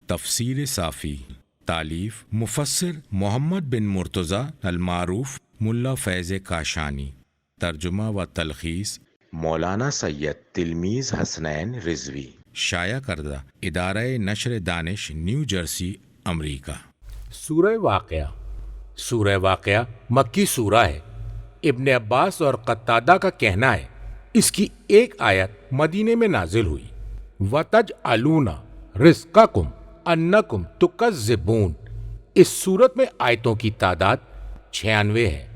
تفسیر صافی، تالیف مفسر محمد بن مرتضی المعروف ملا فیض کاشانی، ترجمہ و تلخیص مولانا سید تلمیذ حسنین رضوی، شائع کردہ ادارہ نشر دانش نیو جرسی امریکہ۔ سورہ واقعہ مکی سورہ ہے۔ ابن عباس اور قتادہ کا کہنا ہے اس کی ایک آیت مدینے میں نازل ہوئی۔ وَتَجْعَلُونَ رِزْقَكُمْ أَنَّكُمْ تُكَذِّبُونَ۔ اس سورت میں آیتوں کی تعداد 96 ہے۔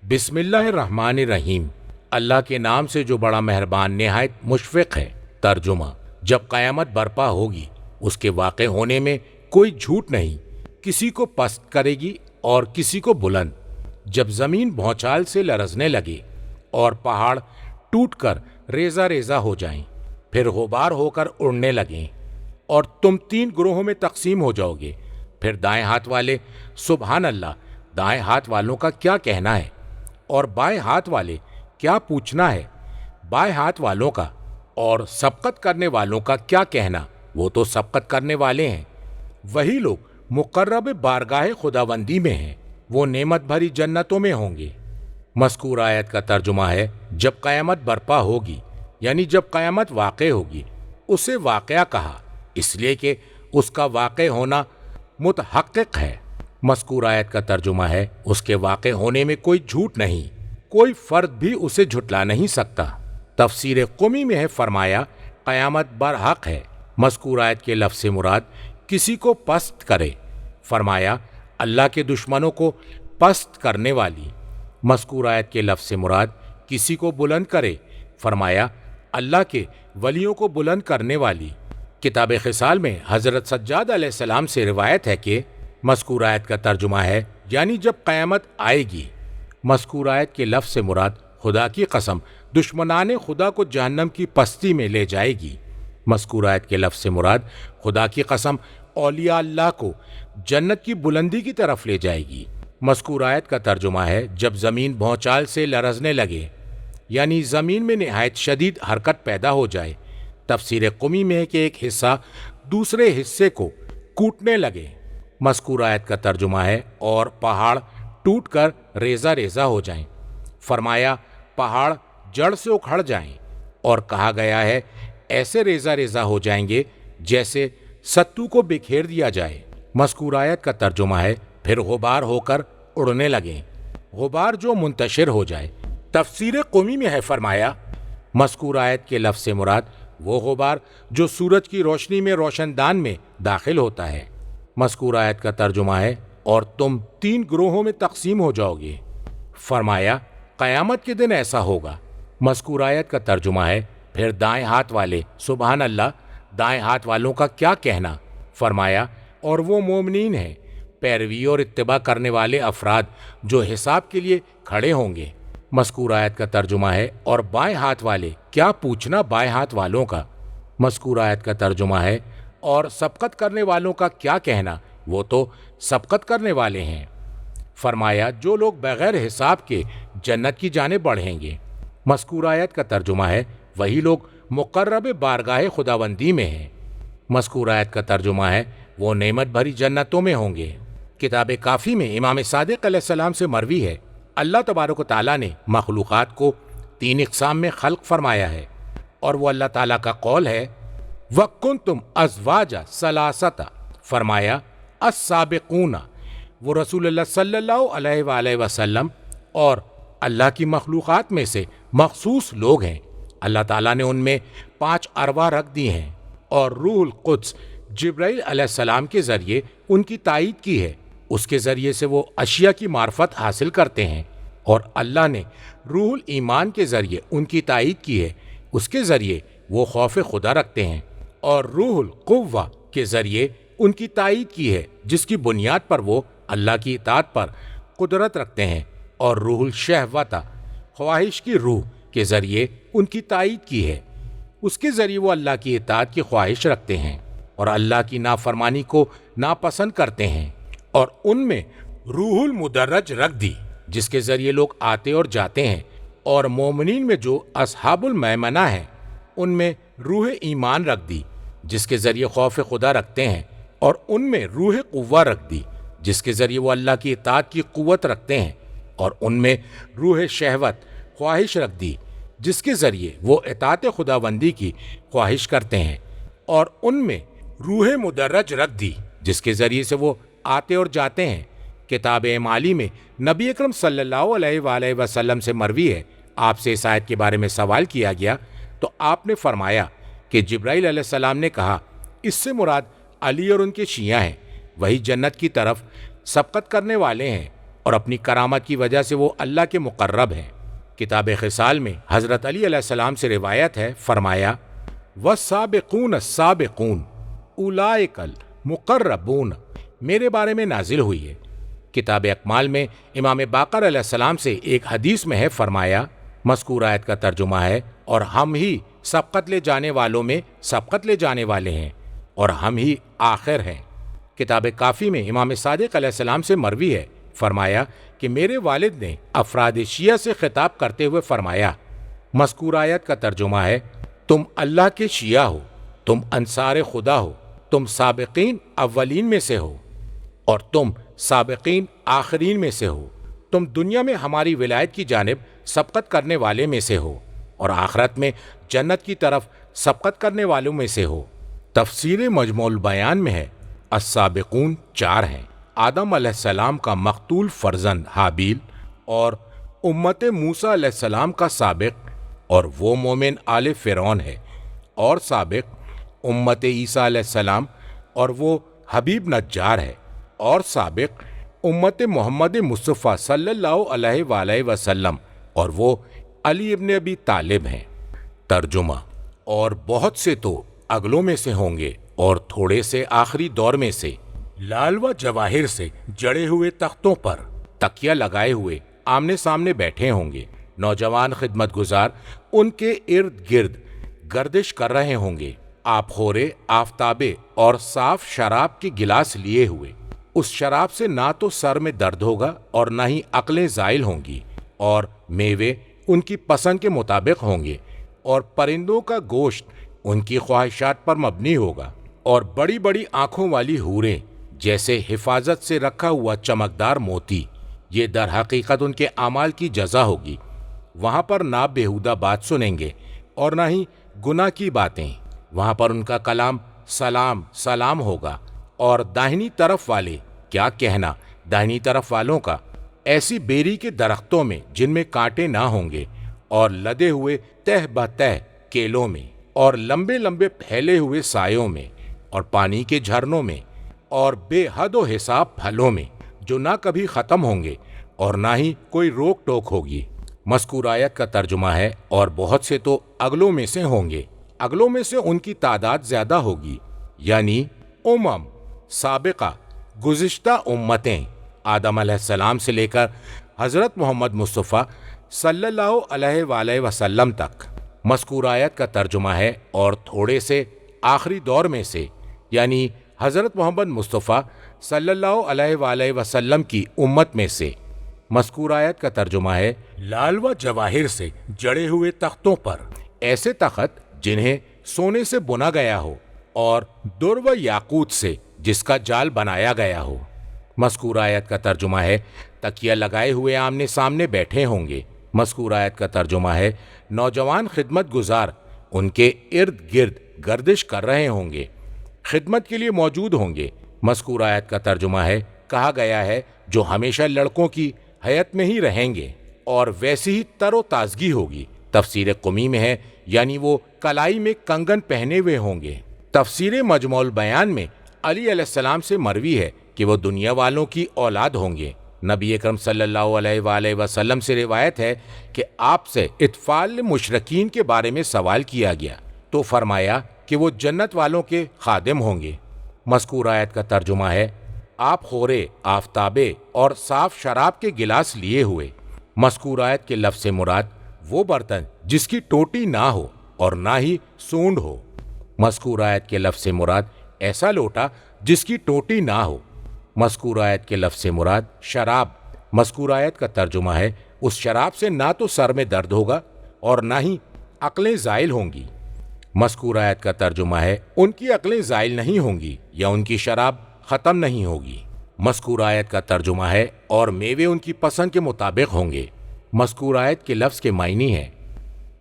بسم اللہ الرحمن الرحیم، اللہ کے نام سے جو بڑا مہربان نہایت مشفق ہے۔ ترجمہ: جب قیامت برپا ہوگی اس کے واقع ہونے میں کوئی جھوٹ نہیں، کسی کو پست کرے گی اور کسی کو بلند۔ جب زمین بھونچال سے لرزنے لگے اور پہاڑ ٹوٹ کر ریزہ ریزہ ہو جائیں، پھر غبار ہو کر اڑنے لگیں اور تم 3 گروہوں میں تقسیم ہو جاؤ گے، پھر دائیں ہاتھ والے سبحان اللہ، دائیں ہاتھ والوں کا کیا کہنا ہے، اور بائیں ہاتھ والے کیا پوچھنا ہے، بائیں ہاتھ والوں کا اور سبقت کرنے والوں کا کیا کہنا، وہ تو سبقت کرنے والے ہیں۔ وہی لوگ مقرب بارگاہ خداوندی میں ہیں، وہ نعمت بھری جنتوں میں ہوں گے۔ مذکور آیت کا ترجمہ ہے جب قیامت برپا ہوگی، یعنی جب قیامت واقع ہوگی۔ اسے واقعہ کہا اس لیے کہ اس کا واقع ہونا متحقق ہے۔ مذکور آیت کا ترجمہ ہے اس کے واقع ہونے میں کوئی جھوٹ نہیں، کوئی فرد بھی اسے جھٹلا نہیں سکتا۔ تفسیر قمی میں ہے فرمایا قیامت برحق ہے۔ مذکور آیت کے لفظ سے مراد کسی کو پست کرے، فرمایا اللہ کے دشمنوں کو پست کرنے والی۔ مذکور آیت کے لفظ سے مراد کسی کو بلند کرے، فرمایا اللہ کے ولیوں کو بلند کرنے والی۔ کتاب خصال میں حضرت سجاد علیہ السلام سے روایت ہے کہ مذکور آیت کا ترجمہ ہے یعنی جب قیامت آئے گی۔ مذکور آیت کے لفظ سے مراد خدا کی قسم دشمنان خدا کو جہنم کی پستی میں لے جائے گی۔ مذکور آیت کے لفظ سے مراد خدا کی قسم اولیاء اللہ کو جنت کی بلندی کی طرف لے جائے گی۔ مذکور آیت کا ترجمہ ہے جب زمین بھونچال سے لرزنے لگے، یعنی زمین میں نہایت شدید حرکت پیدا ہو جائے۔ تفسیر قمی میں ہے کہ ایک حصہ دوسرے حصے کو کوٹنے لگے۔ مذکور آیت کا ترجمہ ہے اور پہاڑ ٹوٹ کر ریزہ ریزہ ہو جائیں، فرمایا پہاڑ جڑ سے اکھڑ جائیں، اور کہا گیا ہے ایسے ریزہ ریزہ ہو جائیں گے جیسے ستو کو بکھیر دیا جائے۔ مذکور آیت کا ترجمہ ہے پھر غبار ہو کر اڑنے لگیں، غبار جو منتشر ہو جائے۔ تفسیر قمی میں ہے فرمایا مذکور آیت کے لفظ سے مراد وہ غبار جو سورج کی روشنی میں روشن دان میں داخل ہوتا ہے۔ مذکور آیت کا ترجمہ ہے اور تم 3 گروہوں میں تقسیم ہو جاؤ گے، فرمایا قیامت کے دن ایسا ہوگا۔ مذکور آیت کا ترجمہ ہے پھر دائیں ہاتھ والے سبحان اللہ، دائیں ہاتھ والوں کا کیا کہنا، فرمایا اور وہ مومنین ہیں، پیروی اور اتباع کرنے والے افراد جو حساب کے لیے کھڑے ہوں گے۔ مذکور آیت کا ترجمہ ہے اور بائیں ہاتھ والے کیا پوچھنا بائیں ہاتھ والوں کا۔ مذکور آیت کا ترجمہ ہے اور سبقت کرنے والوں کا کیا کہنا، وہ تو سبقت کرنے والے ہیں، فرمایا جو لوگ بغیر حساب کے جنت کی جانب بڑھیں گے۔ مذکور آیت کا ترجمہ ہے وہی لوگ مقرب بارگاہ خداوندی میں ہیں۔ مذکور آیت کا ترجمہ ہے وہ نعمت بھری جنتوں میں ہوں گے۔ کتاب کافی میں امام صادق علیہ السلام سے مروی ہے اللہ تبارک و تعالیٰ نے مخلوقات کو 3 اقسام میں خلق فرمایا ہے، اور وہ اللہ تعالیٰ کا قول ہے وَكُنْتُمْ أَزْوَاجًا ثَلَاثَةً، فرمایا السابقون، وہ رسول اللہ صلی اللہ علیہ وآلہ وسلم اور اللہ کی مخلوقات میں سے مخصوص لوگ ہیں۔ اللہ تعالیٰ نے ان میں 5 ارواح رکھ دی ہیں، اور روح القدس جبرائیل علیہ السلام کے ذریعے ان کی تائید کی ہے۔ اس کے ذریعے سے وہ اشیاء کی معرفت حاصل کرتے ہیں، اور اللہ نے روح الایمان کے ذریعے ان کی تائید کی ہے، اس کے ذریعے وہ خوف خدا رکھتے ہیں، اور روح القوہ کے ذریعے ان کی تائید کی ہے جس کی بنیاد پر وہ اللہ کی اطاعت پر قدرت رکھتے ہیں، اور روح الشہوۃ خواہش کی روح کے ذریعے ان کی تائید کی ہے، اس کے ذریعے وہ اللہ کی اطاعت کی خواہش رکھتے ہیں اور اللہ کی نافرمانی کو ناپسند کرتے ہیں۔ اور ان میں روح المدرج رکھ دی جس کے ذریعے لوگ آتے اور جاتے ہیں، اور مومنین میں جو اصحاب المیمنہ ہیں ان میں روح ایمان رکھ دی جس کے ذریعے خوف خدا رکھتے ہیں، اور ان میں روح قوہ رکھ دی جس کے ذریعے وہ اللہ کی اطاعت کی قوت رکھتے ہیں، اور ان میں روح شہوت خواہش رکھ دی جس کے ذریعے وہ اطاعت خداوندی کی خواہش کرتے ہیں، اور ان میں روح مدرج رکھ دی جس کے ذریعے سے وہ آتے اور جاتے ہیں۔ کتاب اعمالی میں نبی اکرم صلی اللہ علیہ وآلہ وسلم سے مروی ہے، آپ سے اس آیت کے بارے میں سوال کیا گیا تو آپ نے فرمایا کہ جبرائیل علیہ السلام نے کہا اس سے مراد علی اور ان کے شیعہ ہیں، وہی جنت کی طرف سبقت کرنے والے ہیں اور اپنی کرامت کی وجہ سے وہ اللہ کے مقرب ہیں۔ کتاب خصال میں حضرت علی علیہ السلام سے روایت ہے، فرمایا وَالسَّابِقُونَ السَّابِقُونَ أُولَئِكَ الْمُقَرَّبُونَ میرے بارے میں نازل ہوئی ہے۔ کتاب اکمال میں امام باقر علیہ السلام سے ایک حدیث میں ہے، فرمایا مذکور آیت کا ترجمہ ہے اور ہم ہی سبقت لے جانے والوں میں سبقت لے جانے والے ہیں اور ہم ہی آخر ہیں۔ کتاب کافی میں امام صادق علیہ السلام سے مروی ہے، فرمایا کہ میرے والد نے افراد شیعہ سے خطاب کرتے ہوئے فرمایا مذکور آیت کا ترجمہ ہے، تم اللہ کے شیعہ ہو، تم انصار خدا ہو، تم سابقین اولین میں سے ہو اور تم سابقین آخرین میں سے ہو، تم دنیا میں ہماری ولایت کی جانب سبقت کرنے والے میں سے ہو اور آخرت میں جنت کی طرف سبقت کرنے والوں میں سے ہو۔ تفسیر مجموع البیان میں ہے السابقون 4 ہیں، آدم علیہ السلام کا مقتول فرزند حابیل اور امت موسیٰ علیہ السلام کا سابق اور وہ مومن آل فرعون ہے، اور سابق امت عیسیٰ علیہ السلام اور وہ حبیب نجار ہے، اور سابق امت محمد مصطفیٰ صلی اللہ علیہ وآلہ وسلم اور وہ علی ابن ابی طالب ہیں۔ ترجمہ: اور بہت سے تو اگلوں میں سے ہوں گے اور تھوڑے سے آخری دور میں سے، لال و جواہر سے جڑے ہوئے تختوں پر تکیہ لگائے ہوئے آمنے سامنے بیٹھے ہوں گے، نوجوان خدمت گزار ان کے ارد گرد گردش کر رہے ہوں گے، آپ خورے آفتابے اور صاف شراب کے گلاس لیے ہوئے، اس شراب سے نہ تو سر میں درد ہوگا اور نہ ہی عقلیں زائل ہوں گی، اور میوے ان کی پسند کے مطابق ہوں گے، اور پرندوں کا گوشت ان کی خواہشات پر مبنی ہوگا، اور بڑی بڑی آنکھوں والی حوریں جیسے حفاظت سے رکھا ہوا چمکدار موتی، یہ در حقیقت ان کے اعمال کی جزا ہوگی۔ وہاں پر نہ بیہودہ بات سنیں گے اور نہ ہی گناہ کی باتیں، وہاں پر ان کا کلام سلام سلام ہوگا، اور داہنی طرف والے کیا کہنا داہنی طرف والوں کا، ایسی بیری کے درختوں میں جن میں کانٹے نہ ہوں گے، اور لدے ہوئے تہ بتہ کیلوں میں، اور لمبے لمبے پھیلے ہوئے سایوں میں، اور پانی کے جھرنوں میں، اور بے حد و حساب پھلوں میں جو نہ کبھی ختم ہوں گے اور نہ ہی کوئی روک ٹوک ہوگی۔ مذکور آیت کا ترجمہ ہے اور بہت سے تو اگلوں میں سے ہوں گے، اگلوں میں سے ان کی تعداد زیادہ ہوگی، یعنی سابقہ گزشتہ امتیں آدم علیہ السلام سے لے کر حضرت محمد مصطفیٰ صلی اللہ علیہ وآلہ وسلم تک۔ مذکور آیت کا ترجمہ ہے اور تھوڑے سے آخری دور میں سے، یعنی حضرت محمد مصطفیٰ صلی اللہ علیہ وآلہ وسلم کی امت میں سے۔ مذکور آیت کا ترجمہ ہے لال و جواہر سے جڑے ہوئے تختوں پر، ایسے تخت جنہیں سونے سے بنا گیا ہو اور در و یاقوت سے جس کا جال بنایا گیا ہو۔ مذکور آیت کا ترجمہ ہے تکیہ لگائے ہوئے آمنے سامنے بیٹھے ہوں گے۔ مذکور آیت کا ترجمہ ہے نوجوان خدمت گزار ان کے ارد گرد گردش کر رہے ہوں گے، خدمت کے لیے موجود ہوں گے۔ مذکور آیت کا ترجمہ ہے کہا گیا ہے جو ہمیشہ لڑکوں کی حیت میں ہی رہیں گے اور ویسی ہی تر و تازگی ہوگی۔ تفسیر قمی میں ہے یعنی وہ کلائی میں کنگن پہنے ہوئے ہوں گے۔ تفسیر مجموع البیان میں علی علیہ السلام سے مروی ہے کہ وہ دنیا والوں کی اولاد ہوں گے۔ نبی اکرم صلی اللہ علیہ وآلہ وسلم سے روایت ہے کہ آپ سے اطفال مشرکین کے بارے میں سوال کیا گیا تو فرمایا کہ وہ جنت والوں کے خادم ہوں گے۔ مذکور آیت کا ترجمہ ہے آپ خورے آفتابے اور صاف شراب کے گلاس لیے ہوئے۔ مذکور آیت کے لفظ سے مراد وہ برتن جس کی ٹوٹی نہ ہو اور نہ ہی سونڈ ہو۔ مذکور آیت کے لفظ سے مراد ایسا لوٹا جس کی ٹوٹی نہ ہو۔ مذکور آیت کے لفظ سے مراد شراب۔ مذکور آیت کا ترجمہ ہے اس شراب سے نہ تو سر میں درد ہوگا اور نہ ہی عقلیں زائل ہوں گی۔ مذکور آیت کا ترجمہ ہے ان کی عقلیں زائل نہیں ہوں گی یا ان کی شراب ختم نہیں ہوگی۔ مذکور آیت کا ترجمہ ہے اور میوے ان کی پسند کے مطابق ہوں گے۔ مذکور آیت کے لفظ کے معنی ہے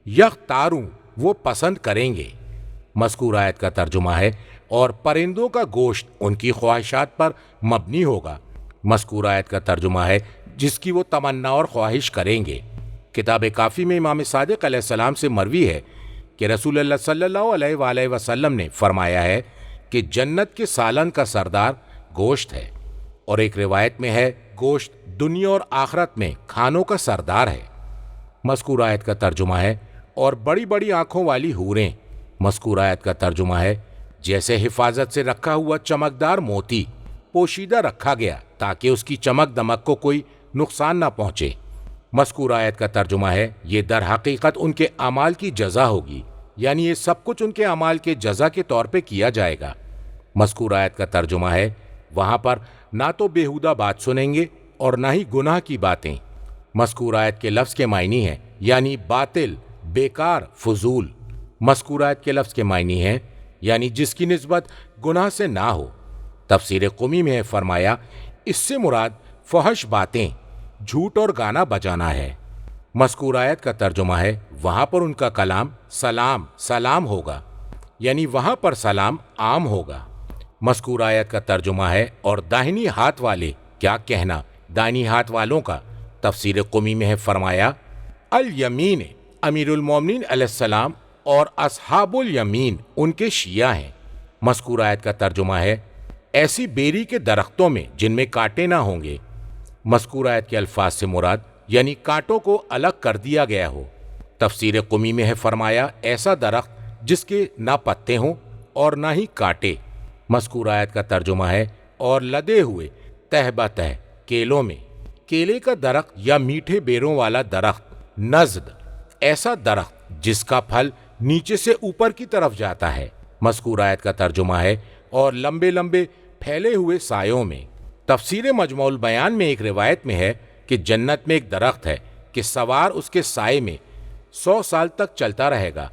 یختارون، وہ پسند کریں گے۔ مذکور آیت کا ترجمہ ہے اور پرندوں کا گوشت ان کی خواہشات پر مبنی ہوگا۔ مذکور آیت کا ترجمہ ہے جس کی وہ تمنا اور خواہش کریں گے۔ کتاب کافی میں امام صادق علیہ السلام سے مروی ہے کہ رسول اللہ صلی اللہ علیہ وآلہ وسلم نے فرمایا ہے کہ جنت کے سالن کا سردار گوشت ہے، اور ایک روایت میں ہے گوشت دنیا اور آخرت میں کھانوں کا سردار ہے۔ مذکور آیت کا ترجمہ ہے اور بڑی بڑی آنکھوں والی حوریں۔ مذکور آیت کا ترجمہ ہے جیسے حفاظت سے رکھا ہوا چمکدار موتی پوشیدہ رکھا گیا تاکہ اس کی چمک دمک کو کوئی نقصان نہ پہنچے۔ مذکور آیت کا ترجمہ ہے یہ در حقیقت ان کے اعمال کی جزا ہوگی، یعنی یہ سب کچھ ان کے اعمال کے جزا کے طور پہ کیا جائے گا۔ مذکور آیت کا ترجمہ ہے وہاں پر نہ تو بیہودہ بات سنیں گے اور نہ ہی گناہ کی باتیں۔ مذکور آیت کے لفظ کے معنی ہے یعنی باطل، بیکار، فضول۔ مذکور آیت کے لفظ کے معنی ہے یعنی جس کی نسبت گناہ سے نہ ہو۔ تفسیر قمی میں فرمایا اس سے مراد فحش باتیں، جھوٹ اور گانا بجانا ہے۔ مذکور آیت کا ترجمہ ہے وہاں پر ان کا کلام سلام سلام ہوگا، یعنی وہاں پر سلام عام ہوگا۔ مذکور آیت کا ترجمہ ہے اور داہنی ہاتھ والے کیا کہنا دائنی ہاتھ والوں کا۔ تفسیر قمی میں ہے فرمایا الیمین امیر المومنین علیہ السلام اور اصحاب الیمین ان کے شیعہ ہیں۔ مذکور آیت کا ترجمہ ہے ایسی بیری کے درختوں میں جن میں کانٹے نہ ہوں گے۔ مذکور آیت کے الفاظ سے مراد یعنی کانٹوں کو الگ کر دیا گیا ہو۔ تفسیر قمی میں ہے فرمایا ایسا درخت جس کے نہ پتے ہوں اور نہ ہی کانٹے۔ مذکور آیت کا ترجمہ ہے اور لدے ہوئے تہ بتہ کیلوں میں، کیلے کا درخت یا میٹھے بیروں والا درخت نزد، ایسا درخت جس کا پھل نیچے سے اوپر کی طرف جاتا ہے۔ مذکور آیت کا ترجمہ ہے اور لمبے لمبے پھیلے ہوئے سایوں میں۔ تفسیر مجموع البیان میں ایک روایت میں ہے کہ جنت میں ایک درخت ہے کہ سوار اس کے سائے میں 100 سال تک چلتا رہے گا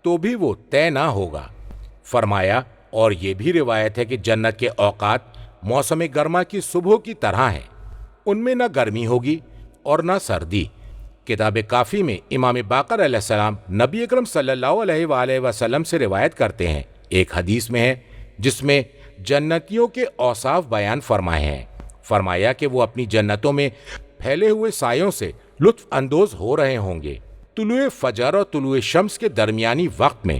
تو بھی وہ طے نہ ہوگا۔ فرمایا اور یہ بھی روایت ہے کہ جنت کے اوقات موسم گرما کی صبح کی طرح ہیں، ان میں نہ گرمی ہوگی اور نہ سردی۔ کتاب کافی میں امام باقر علیہ السلام نبی اکرم صلی اللہ علیہ وآلہ وسلم سے روایت کرتے ہیں، ایک حدیث میں ہے جس میں جنتیوں کے اوصاف بیان فرمائے ہیں۔ فرمایا کہ وہ اپنی جنتوں میں پھیلے ہوئے سایوں سے لطف اندوز ہو رہے ہوں گے طلوع فجر اور طلوع شمس کے درمیانی وقت میں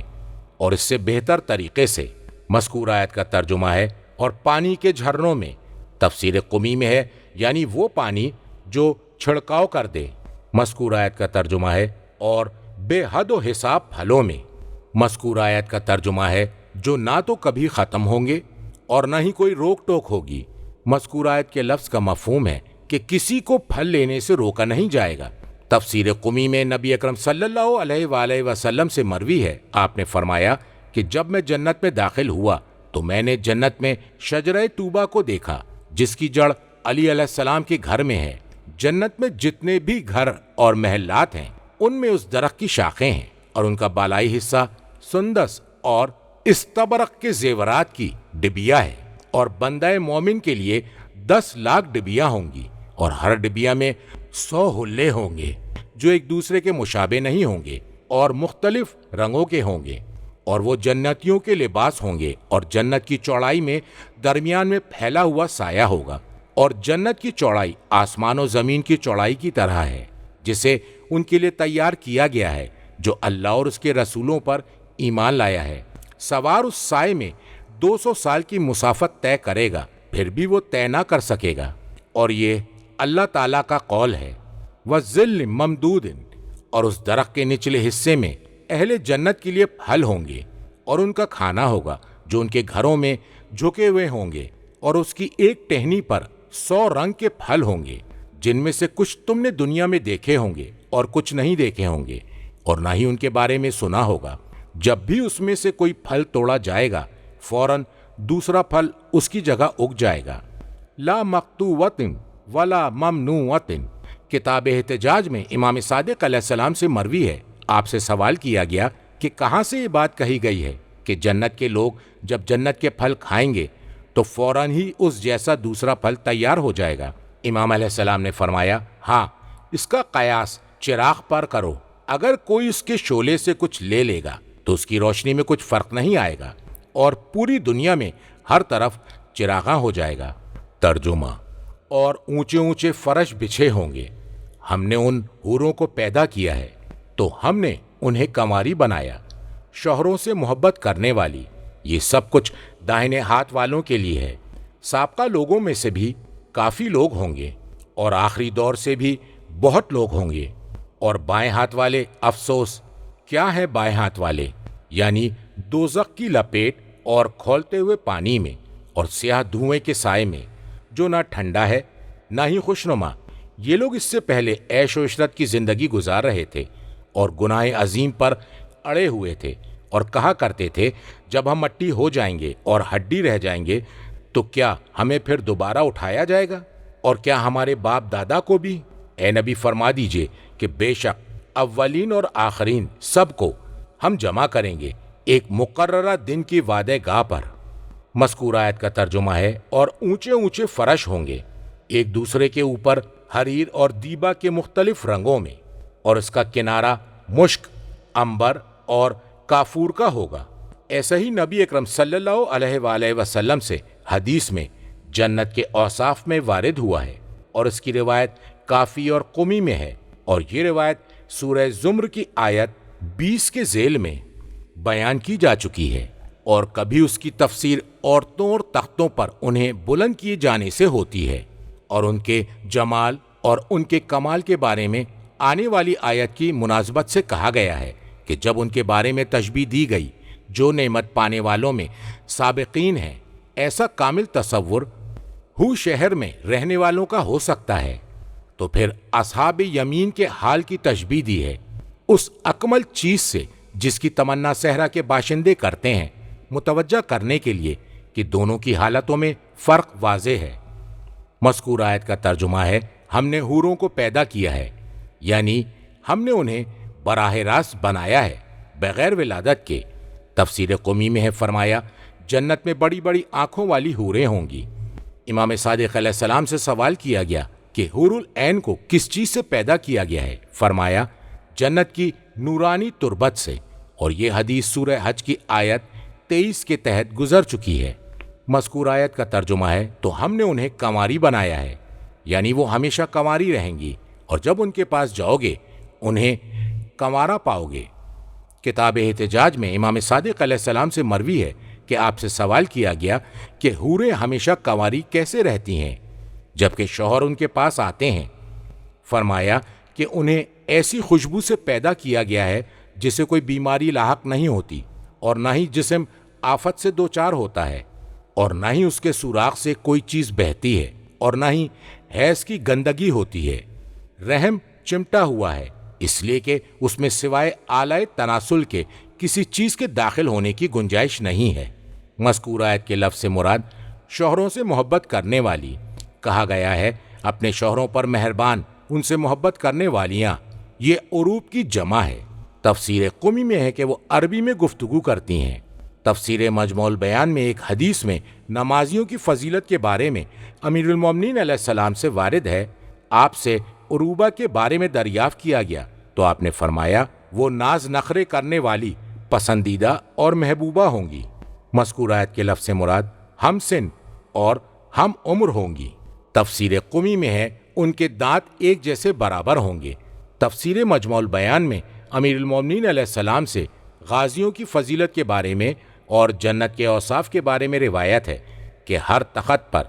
اور اس سے بہتر طریقے سے۔ مذکور آیت کا ترجمہ ہے اور پانی کے جھرنوں میں۔ تفسیر قمی میں ہے یعنی وہ پانی جو چھڑکاؤ کر دے۔ مذکور آیت کا ترجمہ ہے اور بے حد و حساب پھلوں میں۔ مذکور آیت کا ترجمہ ہے جو نہ تو کبھی ختم ہوں گے اور نہ ہی کوئی روک ٹوک ہوگی۔ مذکور آیت کے لفظ کا مفہوم ہے کہ کسی کو پھل لینے سے روکا نہیں جائے گا۔ تفسیر قمی میں نبی اکرم صلی اللہ علیہ وآلہ وسلم سے مروی ہے، آپ نے فرمایا کہ جب میں جنت میں داخل ہوا تو میں نے جنت میں شجرہ طوبہ کو دیکھا جس کی جڑ علی علیہ السلام کے گھر میں ہے۔ جنت میں جتنے بھی گھر اور محلات ہیں ان میں اس درخت کی شاخیں ہیں اور ان کا بالائی حصہ سندس اور استبرق کے زیورات کی ڈبیا ہے، اور بندہ مومن کے لیے 10 لاکھ ڈبیاں ہوں گی، اور ہر ڈبیا میں 100 حلے ہوں گے جو ایک دوسرے کے مشابہ نہیں ہوں گے اور مختلف رنگوں کے ہوں گے، اور وہ جنتیوں کے لباس ہوں گے، اور جنت کی چوڑائی میں درمیان میں پھیلا ہوا سایہ ہوگا، اور جنت کی چوڑائی آسمان و زمین کی چوڑائی کی طرح ہے جسے ان کے لیے تیار کیا گیا ہے جو اللہ اور اس کے رسولوں پر ایمان لایا ہے۔ سوار اس سائے میں 200 سال کی مسافت طے کرے گا، پھر بھی وہ طے نہ کر سکے گا، اور یہ اللہ تعالیٰ کا قول ہے۔ وَظِلٍّ مَمْدُودٍ، اور اس درخت کے نچلے حصے میں اہل جنت کے لیے پھل ہوں گے اور ان کا کھانا ہوگا جو ان کے گھروں میں جھکے ہوئے ہوں گے، اور اس کی ایک ٹہنی پر 100 رنگ کے پھل ہوں گے جن میں سے کچھ تم نے دنیا میں دیکھے ہوں گے اور کچھ نہیں دیکھے ہوں گے اور نہ ہی ان کے بارے میں سنا ہوگا۔ جب بھی اس میں سے کوئی پھل توڑا جائے گا فوراً دوسرا پھل اس کی جگہ اگ جائے گا۔ لا مقطوعۃ ولا ممنوعۃ۔ کتاب احتجاج میں امام صادق علیہ السلام سے مروی ہے، آپ سے سوال کیا گیا کہ کہاں سے یہ بات کہی گئی ہے کہ جنت کے لوگ جب جنت کے پھل کھائیں گے تو فوراً ہی اس جیسا دوسرا پھل تیار ہو جائے گا؟ امام علیہ السلام نے فرمایا، ہاں، اس کا قیاس چراغ پر کرو، اگر کوئی اس کے شعلے سے کچھ لے لے گا تو اس کی روشنی میں کچھ فرق نہیں آئے گا اور پوری دنیا میں ہر طرف چراغاں ہو جائے گا۔ ترجمہ: اور اونچے اونچے فرش بچھے ہوں گے۔ ہم نے ان حوروں کو پیدا کیا ہے تو ہم نے انہیں کنواری بنایا، شوہروں سے محبت کرنے والی۔ یہ سب کچھ داہنے ہاتھ والوں کے لیے ہے۔ سابقہ لوگوں میں سے بھی کافی لوگ ہوں گے اور آخری دور سے بھی بہت لوگ ہوں گے۔ اور بائیں ہاتھ والے، افسوس! کیا ہے بائیں ہاتھ والے؟ یعنی دوزخ کی لپیٹ اور کھولتے ہوئے پانی میں اور سیاہ دھوئیں کے سائے میں، جو نہ ٹھنڈا ہے نہ ہی خوشنما۔ یہ لوگ اس سے پہلے عیش و عشرت کی زندگی گزار رہے تھے اور گناہ عظیم پر اڑے ہوئے تھے اور کہا کرتے تھے، جب ہم مٹی ہو جائیں گے اور ہڈی رہ جائیں گے تو کیا ہمیں پھر دوبارہ اٹھایا جائے گا؟ اور کیا ہمارے باپ دادا کو بھی؟ اے نبی، فرما دیجئے کہ بے شک اولین اور آخرین سب کو ہم جمع کریں گے ایک مقررہ دن کی وعدہ گاہ پر۔ مذکور آیت کا ترجمہ ہے، اور اونچے اونچے فرش ہوں گے ایک دوسرے کے اوپر حریر اور دیبا کے مختلف رنگوں میں، اور اس کا کنارہ مشک، عنبر اور کافور کا ہوگا۔ ایسا ہی نبی اکرم صلی اللہ علیہ وآلہ وسلم سے حدیث میں جنت کے اوصاف میں وارد ہوا ہے، اور اس کی روایت کافی اور قمی میں ہے، اور یہ روایت سورہ زمر کی آیت 20 کے ذیل میں بیان کی جا چکی ہے، اور کبھی اس کی تفسیر عورتوں اور تختوں پر انہیں بلند کیے جانے سے ہوتی ہے، اور ان کے جمال اور ان کے کمال کے بارے میں آنے والی آیت کی مناسبت سے کہا گیا ہے کہ جب ان کے بارے میں تشبیہ دی گئی جو نعمت پانے والوں میں سابقین ہیں، ایسا کامل تصور ہو شہر میں رہنے والوں کا ہو سکتا ہے، تو پھر اصحاب یمین کے حال کی تشبیہ دی ہے اس اکمل چیز سے جس کی تمنا صحرا کے باشندے کرتے ہیں، متوجہ کرنے کے لیے کہ دونوں کی حالتوں میں فرق واضح ہے۔ مذکور آیت کا ترجمہ ہے، ہم نے حوروں کو پیدا کیا ہے، یعنی ہم نے انہیں براہ راست بنایا ہے بغیر ولادت کے۔ تفسیر قمی میں ہے، فرمایا جنت میں بڑی بڑی آنکھوں والی حوریں ہوں گی۔ امام صادق علیہ السلام سے سوال کیا گیا کہ حور العین کو کس چیز سے پیدا کیا گیا ہے؟ فرمایا جنت کی نورانی تربت سے، اور یہ حدیث سورہ حج کی آیت 23 کے تحت گزر چکی ہے۔ مذکور آیت کا ترجمہ ہے، تو ہم نے انہیں کنواری بنایا ہے، یعنی وہ ہمیشہ کنواری رہیں گی، اور جب ان کے پاس جاؤ گے انہیں کنوارا پاؤ گے۔ کتاب احتجاج میں امام صادق علیہ السلام سے مروی ہے کہ آپ سے سوال کیا گیا کہ حوریں ہمیشہ کنواری کیسے رہتی ہیں جبکہ شوہر ان کے پاس آتے ہیں؟ فرمایا کہ انہیں ایسی خوشبو سے پیدا کیا گیا ہے جسے کوئی بیماری لاحق نہیں ہوتی، اور نہ ہی جسم آفت سے دوچار ہوتا ہے، اور نہ ہی اس کے سوراخ سے کوئی چیز بہتی ہے، اور نہ ہی حیض کی گندگی ہوتی ہے۔ رحم چمٹا ہوا ہے اس لیے کہ اس میں سوائے آلہ تناسل کے کسی چیز کے داخل ہونے کی گنجائش نہیں ہے۔ مذکور آیت کے لفظ سے مراد شوہروں سے محبت کرنے والی کہا گیا ہے، اپنے شوہروں پر مہربان، ان سے محبت کرنے والیاں، یہ عروب کی جمع ہے۔ تفسیر قمی میں ہے کہ وہ عربی میں گفتگو کرتی ہیں۔ تفسیر مجموع البیان میں ایک حدیث میں نمازیوں کی فضیلت کے بارے میں امیر المومنین علیہ السلام سے وارد ہے، آپ سے عروبہ کے بارے میں دریافت کیا گیا تو آپ نے فرمایا وہ ناز نخرے کرنے والی، پسندیدہ اور محبوبہ ہوں گی۔ مذکور آیت کے لفظ سے مراد ہم سن اور ہم عمر ہوں گی۔ تفسیر قمی میں ہے ان کے دانت ایک جیسے برابر ہوں گے۔ تفسیر مجموع البیان میں امیر المومنین علیہ السلام سے غازیوں کی فضیلت کے بارے میں اور جنت کے اوصاف کے بارے میں روایت ہے کہ ہر تخت پر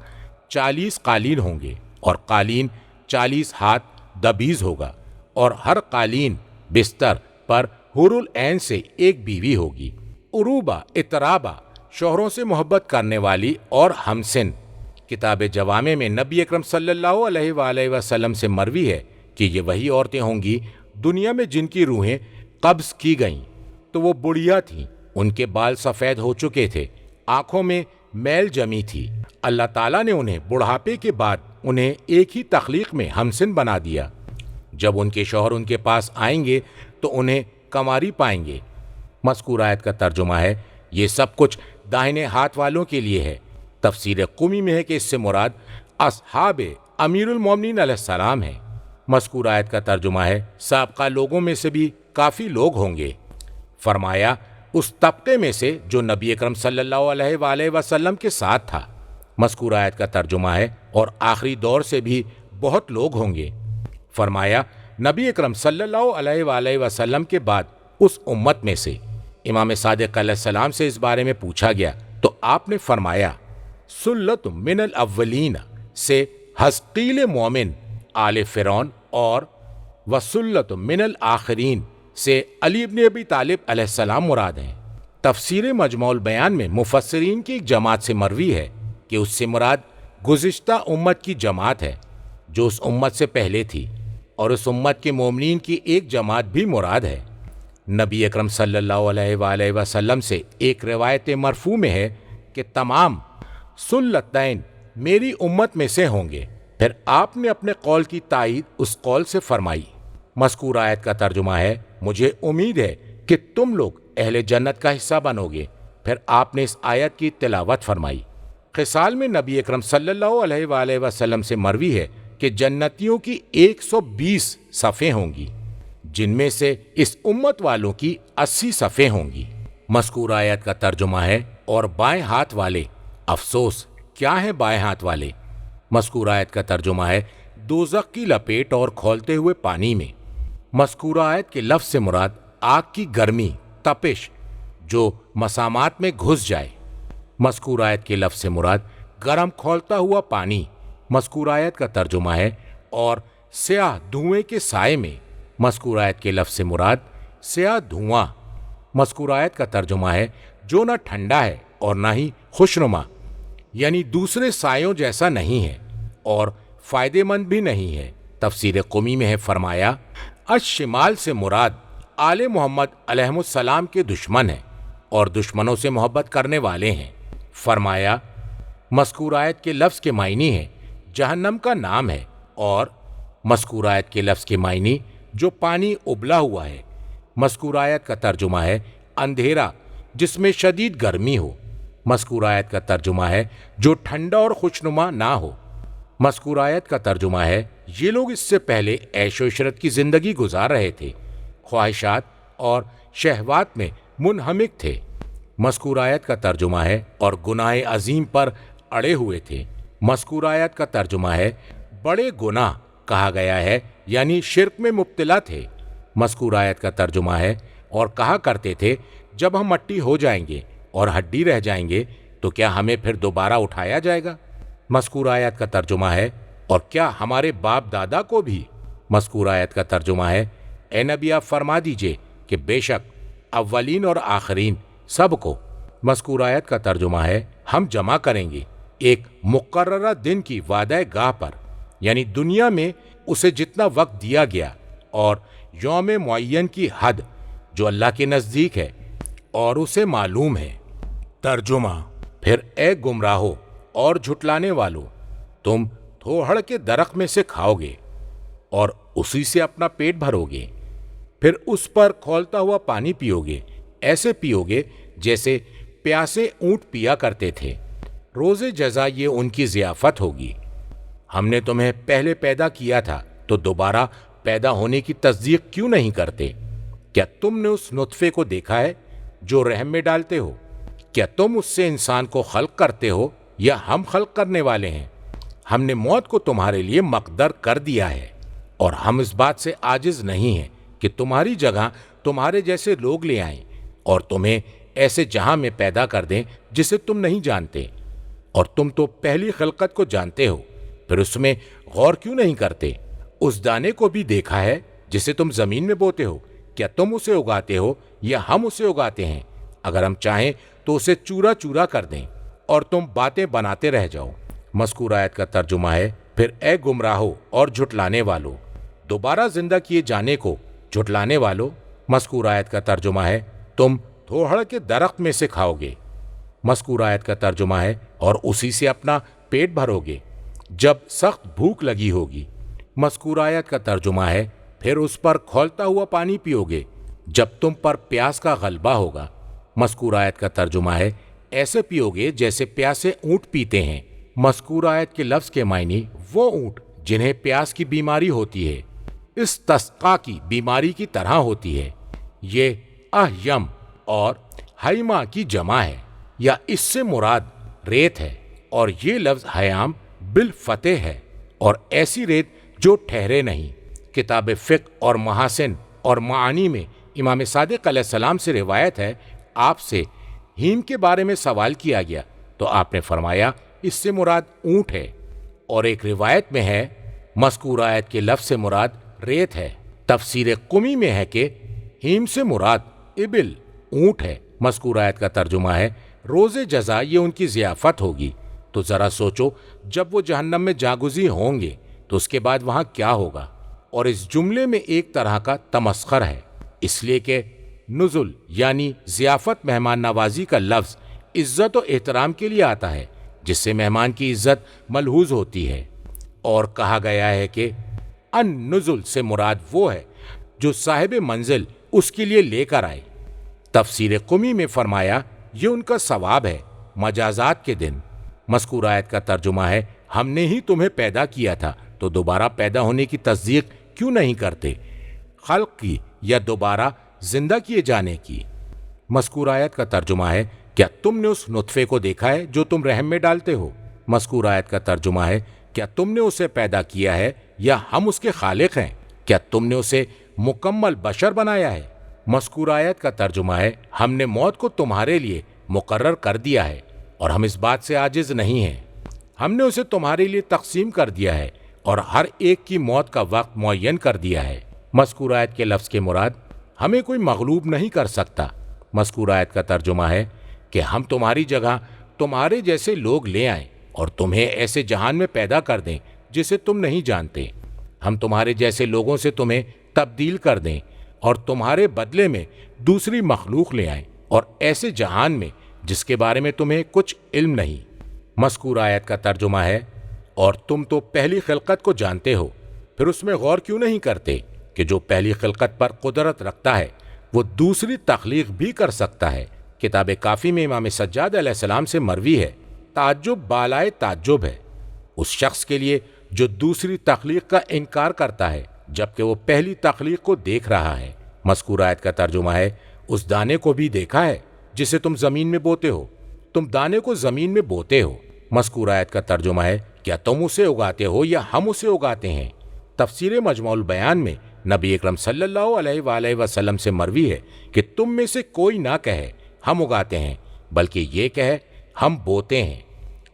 40 قالین ہوں گے، اور قالین 40 ہاتھ دبیز ہوگا، اور ہر قالین بستر پر حور العین سے ایک بیوی ہوگی۔ عروبہ اترابہ، شوہروں سے محبت کرنے والی اور ہمسن۔ کتاب جوامع میں نبی اکرم صلی اللہ علیہ وآلہ وسلم سے مروی ہے کہ یہ وہی عورتیں ہوں گی دنیا میں جن کی روحیں قبض کی گئیں تو وہ بڑھیا تھیں، ان کے بال سفید ہو چکے تھے، آنکھوں میں میل جمی تھی۔ اللہ تعالیٰ نے انہیں بڑھاپے کے بعد انہیں ایک ہی تخلیق میں ہمسن بنا دیا۔ جب ان کے شوہر ان کے پاس آئیں گے تو انہیں کنواری پائیں گے، مذکور آیت کا ترجمہ ہے یہ سب کچھ داہنے ہاتھ والوں کے لیے ہے۔ تفسیر قمی میں ہے کہ اس سے مراد اصحاب امیر المومنین علیہ السلام ہے۔ مذکور آیت کا ترجمہ ہے سابقہ لوگوں میں سے بھی کافی لوگ ہوں گے۔ فرمایا اس طبقے میں سے جو نبی اکرم صلی اللہ علیہ وآلہ وسلم کے ساتھ تھا۔ مذکور آیت کا ترجمہ ہے اور آخری دور سے بھی بہت لوگ ہوں گے۔ فرمایا نبی اکرم صلی اللہ علیہ وآلہ وسلم کے بعد اس امت میں سے امام صادق علیہ السلام سے اس بارے میں پوچھا گیا تو آپ نے فرمایا سلت من الاولین سے حزقیل مومن آل فرعون اور وسلت من الآخرین سے علی ابن ابی طالب علیہ السلام مراد ہیں۔ تفسیر مجموع البیان میں مفسرین کی ایک جماعت سے مروی ہے کہ اس سے مراد گزشتہ امت کی جماعت ہے جو اس امت سے پہلے تھی، اور اس امت کے مومنین کی ایک جماعت بھی مراد ہے۔ نبی اکرم صلی اللہ علیہ وآلہ وسلم سے ایک روایت مرفوع میں ہے کہ تمام سلتین میری امت میں سے ہوں گے۔ پھر آپ نے اپنے قول کی تائید اس قول سے فرمائی۔ مذکور آیت کا ترجمہ ہے مجھے امید ہے کہ تم لوگ اہل جنت کا حصہ بنو گے۔ پھر آپ نے اس آیت کی تلاوت فرمائی۔ خصال میں نبی اکرم صلی اللہ علیہ وآلہ وسلم سے مروی ہے کہ جنتیوں کی 120 صفیں ہوں گی، جن میں سے اس امت والوں کی 80 صفیں ہوں گی۔ مذکور آیت کا ترجمہ ہے اور بائیں ہاتھ والے، افسوس کیا ہے بائیں ہاتھ والے؟ مذکور آیت کا ترجمہ ہے دوزخ کی لپیٹ اور کھولتے ہوئے پانی میں۔ مذکور آیت کے لفظ سے مراد آگ کی گرمی، تپش جو مسامات میں گھس جائے۔ مذکور آیت کے لفظ سے مراد گرم کھولتا ہوا پانی۔ مذکور آیت کا ترجمہ ہے اور سیاہ دھوئیں کے سائے میں۔ مذکور آیت کے لفظ سے مراد سیاہ دھواں۔ مذکور آیت کا ترجمہ ہے جو نہ ٹھنڈا ہے اور نہ ہی خوشنما، یعنی دوسرے سایوں جیسا نہیں ہے اور فائدے مند بھی نہیں ہے۔ تفسیر قمی میں ہے فرمایا الشمال سے مراد آل محمد علیہ السلام کے دشمن ہیں اور دشمنوں سے محبت کرنے والے ہیں۔ فرمایا مذکور آیت کے لفظ کے معنی ہے جہنم کا نام ہے، اور مذکور آیت کے لفظ کے معنی جو پانی ابلا ہوا ہے۔ مذکور آیت کا ترجمہ ہے اندھیرا جس میں شدید گرمی ہو۔ مذکور آیت کا ترجمہ ہے جو ٹھنڈا اور خوشنما نہ ہو۔ مذکور آیت کا ترجمہ ہے یہ لوگ اس سے پہلے عیش و عشرت کی زندگی گزار رہے تھے، خواہشات اور شہوات میں منہمک تھے۔ مذکور آیت کا ترجمہ ہے اور گناہ عظیم پر اڑے ہوئے تھے۔ مذکور آیت کا ترجمہ ہے بڑے گناہ کہا گیا ہے، یعنی شرک میں مبتلا تھے۔ مذکور آیت کا ترجمہ ہے اور کہا کرتے تھے جب ہم مٹی ہو جائیں گے اور ہڈی رہ جائیں گے تو کیا ہمیں پھر دوبارہ اٹھایا جائے گا؟ مذکور آیت کا ترجمہ ہے اور کیا ہمارے باپ دادا کو بھی؟ مذکور آیت کا ترجمہ ہے اے نبی آپ فرما دیجئے کہ بے شک اولین اور آخرین سب کو۔ مذکور آیت کا ترجمہ ہے ہم جمع کریں گے ایک مقررہ دن کی وعدہ گاہ پر، یعنی دنیا میں اسے جتنا وقت دیا گیا، اور یوم معین کی حد جو اللہ کے نزدیک ہے اور اسے معلوم ہے۔ ترجمہ پھر اے گمراہو اور جھٹلانے والو، تم تھوہڑ کے درخت میں سے کھاؤ گے اور اسی سے اپنا پیٹ بھرو گے، پھر اس پر کھولتا ہوا پانی پیو گے، ایسے پیو گے جیسے پیاسے اونٹ پیا کرتے تھے۔ روز جزا یہ ان کی ضیافت ہوگی۔ ہم نے تمہیں پہلے پیدا کیا تھا تو دوبارہ پیدا ہونے کی تصدیق کیوں نہیں کرتے؟ کیا تم نے اس نطفے کو دیکھا ہے جو رحم میں ڈالتے ہو؟ کیا تم اس سے انسان کو خلق کرتے ہو یا ہم خلق کرنے والے ہیں؟ ہم نے موت کو تمہارے لیے مقدر کر دیا ہے، اور ہم اس بات سے عاجز نہیں ہیں کہ تمہاری جگہ تمہارے جیسے لوگ لے آئیں اور تمہیں ایسے جہاں میں پیدا کر دیں جسے تم نہیں جانتے، اور تم تو پہلی خلقت کو جانتے ہو، پھر اس میں غور کیوں نہیں کرتے؟ اس دانے کو بھی دیکھا ہے جسے تم زمین میں بوتے ہو، کیا تم اسے اگاتے ہو یا ہم اسے اگاتے ہیں؟ اگر ہم چاہیں تو اسے چورا چورا کر دیں اور تم باتیں بناتے رہ جاؤ۔ مذکور آیت کا ترجمہ ہے پھر اے گمراہو اور جھٹلانے والو، دوبارہ زندہ کیے جانے کو جھٹلانے والو۔ مذکور آیت کا ترجمہ ہے تم تھوہڑ کے درخت میں سے کھاؤ گے۔ مذکور آیت کا ترجمہ ہے اور اسی سے اپنا پیٹ بھرو گے جب سخت بھوک لگی ہوگی۔ مذکور آیت کا ترجمہ ہے پھر اس پر کھولتا ہوا پانی پیو گے جب تم پر پیاس کا غلبہ ہوگا۔ مذکور آیت کا ترجمہ ہے ایسے پیو گے جیسے پیاسے اونٹ پیتے ہیں۔ مذکور آیت کے لفظ کے معنی وہ اونٹ جنہیں پیاس کی بیماری ہوتی ہے، استسقا کی بیماری کی طرح ہوتی ہے۔ یہ اہیم اور حیما کی جمع ہے یا اس سے مراد ریت ہے، اور یہ لفظ حیام بالفتح ہے اور ایسی ریت جو ٹھہرے نہیں۔ کتاب فقہ اور محاسن اور معانی میں امام صادق علیہ السلام سے روایت ہے، آپ سے ہیم کے بارے میں سوال کیا گیا تو آپ نے فرمایا اس سے مراد اونٹ ہے، اور ایک روایت میں ہے مذکور آیت کے لفظ سے مراد ریت ہے۔ تفسیر قمی میں ہے کہ ہیم سے مراد ابل اونٹ ہے۔ مذکور آیت کا ترجمہ ہے روز جزا یہ ان کی ضیافت ہوگی۔ تو ذرا سوچو جب وہ جہنم میں جاگزی ہوں گے تو اس کے بعد وہاں کیا ہوگا۔ اور اس جملے میں ایک طرح کا تمسخر ہے، اس لیے کہ نزل یعنی ضیافت مہمان نوازی کا لفظ عزت و احترام کے لیے آتا ہے جس سے مہمان کی عزت ملحوظ ہوتی ہے، اور کہا گیا ہے کہ ان نزل سے مراد وہ ہے جو صاحب منزل اس کے لیے لے کر آئے۔ تفسیر قمی میں فرمایا یہ ان کا ثواب ہے مجازات کے دن۔ مذکور آیت کا ترجمہ ہے ہم نے ہی تمہیں پیدا کیا تھا تو دوبارہ پیدا ہونے کی تصدیق کیوں نہیں کرتے، خلق کی یا دوبارہ زندہ کیے جانے کی۔ مذکور آیت کا ترجمہ ہے کیا تم نے اس نطفے کو دیکھا ہے جو تم رحم میں ڈالتے ہو۔ مذکور آیت کا ترجمہ ہے کیا تم نے اسے پیدا کیا ہے یا ہم اس کے خالق ہیں، کیا تم نے اسے مکمل بشر بنایا ہے۔ مذکور آیت کا ترجمہ ہے ہم نے موت کو تمہارے لیے مقرر کر دیا ہے اور ہم اس بات سے عاجز نہیں ہیں، ہم نے اسے تمہارے لیے تقسیم کر دیا ہے اور ہر ایک کی موت کا وقت معین کر دیا ہے۔ مذکور آیت کے لفظ کے مراد ہمیں کوئی مغلوب نہیں کر سکتا۔ مذکور آیت کا ترجمہ ہے کہ ہم تمہاری جگہ تمہارے جیسے لوگ لے آئیں اور تمہیں ایسے جہان میں پیدا کر دیں جسے تم نہیں جانتے۔ ہم تمہارے جیسے لوگوں سے تمہیں تبدیل کر دیں اور تمہارے بدلے میں دوسری مخلوق لے آئیں اور ایسے جہان میں جس کے بارے میں تمہیں کچھ علم نہیں۔ مذکور آیت کا ترجمہ ہے اور تم تو پہلی خلقت کو جانتے ہو، پھر اس میں غور کیوں نہیں کرتے کہ جو پہلی خلقت پر قدرت رکھتا ہے وہ دوسری تخلیق بھی کر سکتا ہے۔ کتاب کافی میں امام سجاد علیہ السلام سے مروی ہے، تعجب بالائے تعجب ہے اس شخص کے لیے جو دوسری تخلیق کا انکار کرتا ہے جبکہ وہ پہلی تخلیق کو دیکھ رہا ہے۔ مذکور آیت کا ترجمہ ہے اس دانے کو بھی دیکھا ہے جسے تم زمین میں بوتے ہو، تم دانے کو زمین میں بوتے ہو۔ مذکور آیت کا ترجمہ ہے کیا تم اسے اگاتے ہو یا ہم اسے اگاتے ہیں۔ تفسیر مجموع البیان میں نبی اکرم صلی اللہ علیہ وآلہ وسلم سے مروی ہے کہ تم میں سے کوئی نہ کہے ہم اگاتے ہیں بلکہ یہ کہے ہم بوتے ہیں۔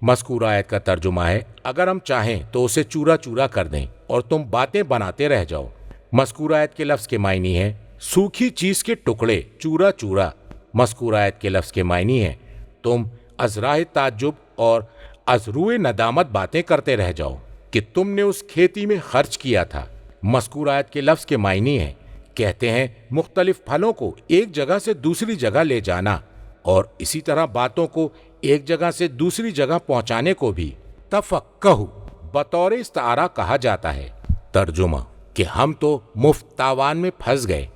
مذکور آیت کا ترجمہ ہے اگر ہم چاہیں تو اسے چورا چورا کر دیں اور تم باتیں بناتے رہ جاؤ۔ مذکور آیت کے لفظ کے معنی ہے سوکھی چیز کے ٹکڑے چورا چورا۔ مذکور آیت کے لفظ کے معنی ہے تم از راہ تعجب اور از روئے ندامت باتیں کرتے رہ جاؤ کہ تم نے اس کھیتی میں خرچ کیا تھا۔ مذکور آیت کے لفظ کے معنی ہے کہتے ہیں مختلف پھلوں کو ایک جگہ سے دوسری جگہ لے جانا اور اسی طرح باتوں کو ایک جگہ سے دوسری جگہ پہنچانے کو بھی تفقہ بطور استعارہ کہا جاتا ہے۔ ترجمہ کہ ہم تو مفت تاوان میں پھنس گئے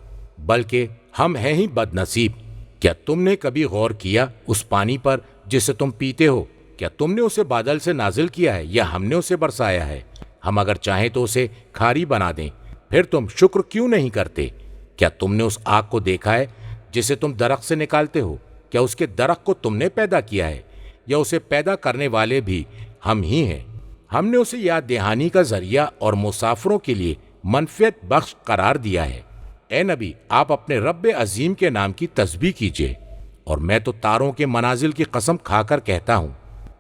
بلکہ ہم ہیں ہی بد نصیب۔ کیا تم نے کبھی غور کیا اس پانی پر جسے تم پیتے ہو؟ کیا تم نے اسے بادل سے نازل کیا ہے یا ہم نے اسے برسایا ہے؟ ہم اگر چاہیں تو اسے کھاری بنا دیں، پھر تم شکر کیوں نہیں کرتے؟ کیا تم نے اس آگ کو دیکھا ہے جسے تم درخت سے نکالتے ہو؟ کیا اس کے درخت کو تم نے پیدا کیا ہے یا اسے پیدا کرنے والے بھی ہم ہی ہیں؟ ہم نے اسے یاد دہانی کا ذریعہ اور مسافروں کے لیے منفعت بخش قرار دیا ہے۔ اے نبی آپ اپنے رب عظیم کے نام کی تسبیح کیجئے، اور میں تو تاروں کے منازل کی قسم کھا کر کہتا ہوں،